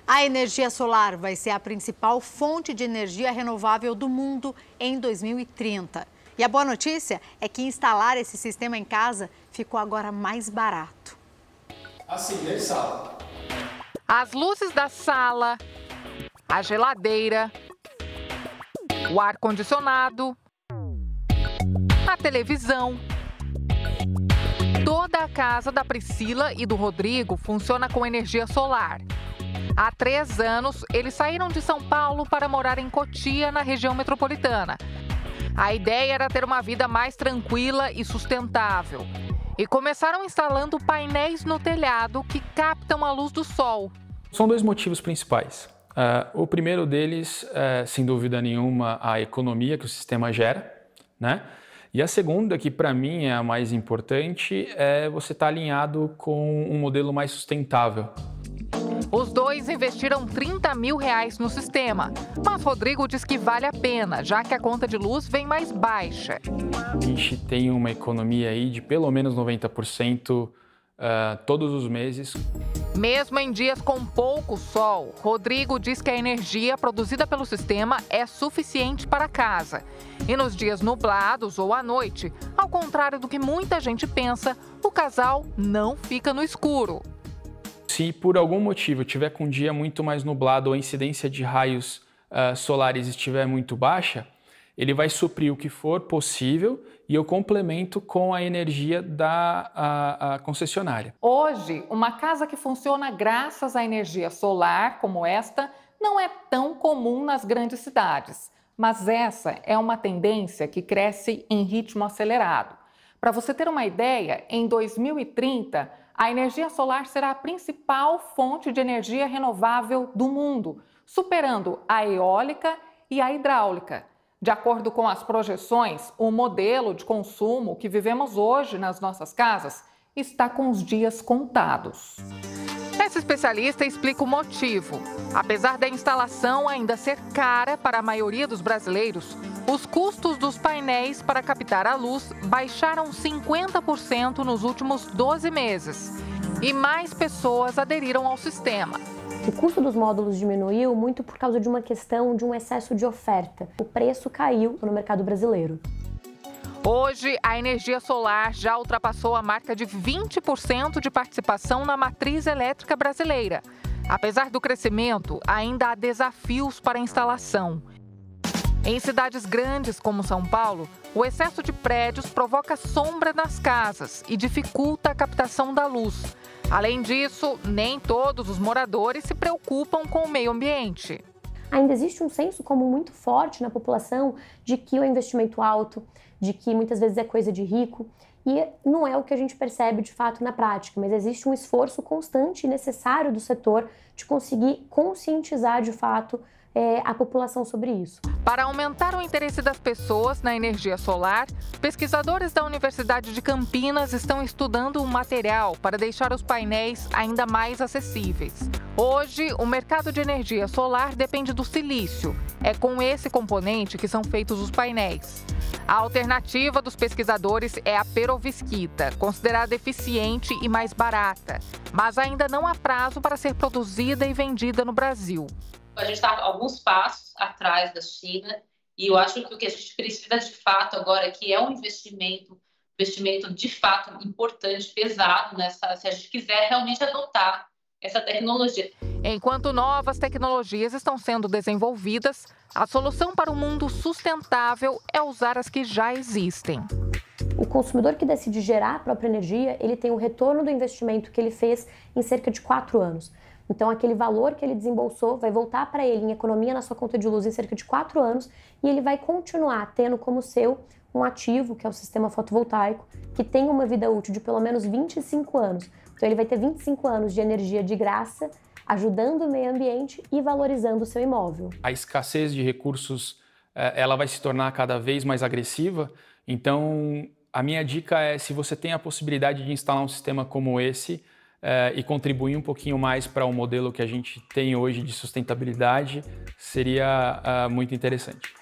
A energia solar vai ser a principal fonte de energia renovável do mundo em 2030. E a boa notícia é que instalar esse sistema em casa ficou agora mais barato. Acender sala. As luzes da sala, a geladeira, o ar-condicionado, a televisão. Toda a casa da Priscila e do Rodrigo funciona com energia solar. Há 3 anos, eles saíram de São Paulo para morar em Cotia, na região metropolitana. A ideia era ter uma vida mais tranquila e sustentável. E começaram instalando painéis no telhado que captam a luz do sol. São 2 motivos principais. O primeiro deles é, sem dúvida nenhuma, a economia que o sistema gera, né? E a segunda, que para mim é a mais importante, é você estar alinhado com um modelo mais sustentável. Os dois investiram R$30 mil no sistema, mas Rodrigo diz que vale a pena, já que a conta de luz vem mais baixa. A gente tem uma economia aí de pelo menos 90% todos os meses. Mesmo em dias com pouco sol, Rodrigo diz que a energia produzida pelo sistema é suficiente para a casa. E nos dias nublados ou à noite, ao contrário do que muita gente pensa, o casal não fica no escuro. Se por algum motivo tiver com um dia muito mais nublado ou a incidência de raios solares estiver muito baixa, ele vai suprir o que for possível e eu complemento com a energia da concessionária. Hoje, uma casa que funciona graças à energia solar, como esta, não é tão comum nas grandes cidades. Mas essa é uma tendência que cresce em ritmo acelerado. Para você ter uma ideia, em 2030, a energia solar será a principal fonte de energia renovável do mundo, superando a eólica e a hidráulica. De acordo com as projeções, o modelo de consumo que vivemos hoje nas nossas casas está com os dias contados. Esse especialista explica o motivo. Apesar da instalação ainda ser cara para a maioria dos brasileiros, os custos dos painéis para captar a luz baixaram 50% nos últimos 12 meses. E mais pessoas aderiram ao sistema. O custo dos módulos diminuiu muito por causa de uma questão de um excesso de oferta. O preço caiu no mercado brasileiro. Hoje, a energia solar já ultrapassou a marca de 20% de participação na matriz elétrica brasileira. Apesar do crescimento, ainda há desafios para a instalação. Em cidades grandes como São Paulo, o excesso de prédios provoca sombra nas casas e dificulta a captação da luz. Além disso, nem todos os moradores se preocupam com o meio ambiente. Ainda existe um senso comum muito forte na população de que o investimento alto, de que muitas vezes é coisa de rico, e não é o que a gente percebe de fato na prática, mas existe um esforço constante e necessário do setor de conseguir conscientizar de fato a população sobre isso. Para aumentar o interesse das pessoas na energia solar, pesquisadores da Universidade de Campinas estão estudando um material para deixar os painéis ainda mais acessíveis. Hoje, o mercado de energia solar depende do silício. É com esse componente que são feitos os painéis. A alternativa dos pesquisadores é a perovskita, considerada eficiente e mais barata, mas ainda não há prazo para ser produzida e vendida no Brasil. A gente está alguns passos atrás da China e eu acho que o que a gente precisa de fato agora aqui é um investimento de fato importante, pesado, se a gente quiser realmente adotar essa tecnologia. Enquanto novas tecnologias estão sendo desenvolvidas, a solução para um mundo sustentável é usar as que já existem. O consumidor que decide gerar a própria energia, ele tem o retorno do investimento que ele fez em cerca de 4 anos. Então, aquele valor que ele desembolsou vai voltar para ele em economia na sua conta de luz em cerca de 4 anos e ele vai continuar tendo como seu um ativo, que é o sistema fotovoltaico, que tem uma vida útil de pelo menos 25 anos. Então, ele vai ter 25 anos de energia de graça, ajudando o meio ambiente e valorizando o seu imóvel. A escassez de recursos ela vai se tornar cada vez mais agressiva, então a minha dica é, se você tem a possibilidade de instalar um sistema como esse, e contribuir um pouquinho mais para o modelo que a gente tem hoje de sustentabilidade, seria muito interessante.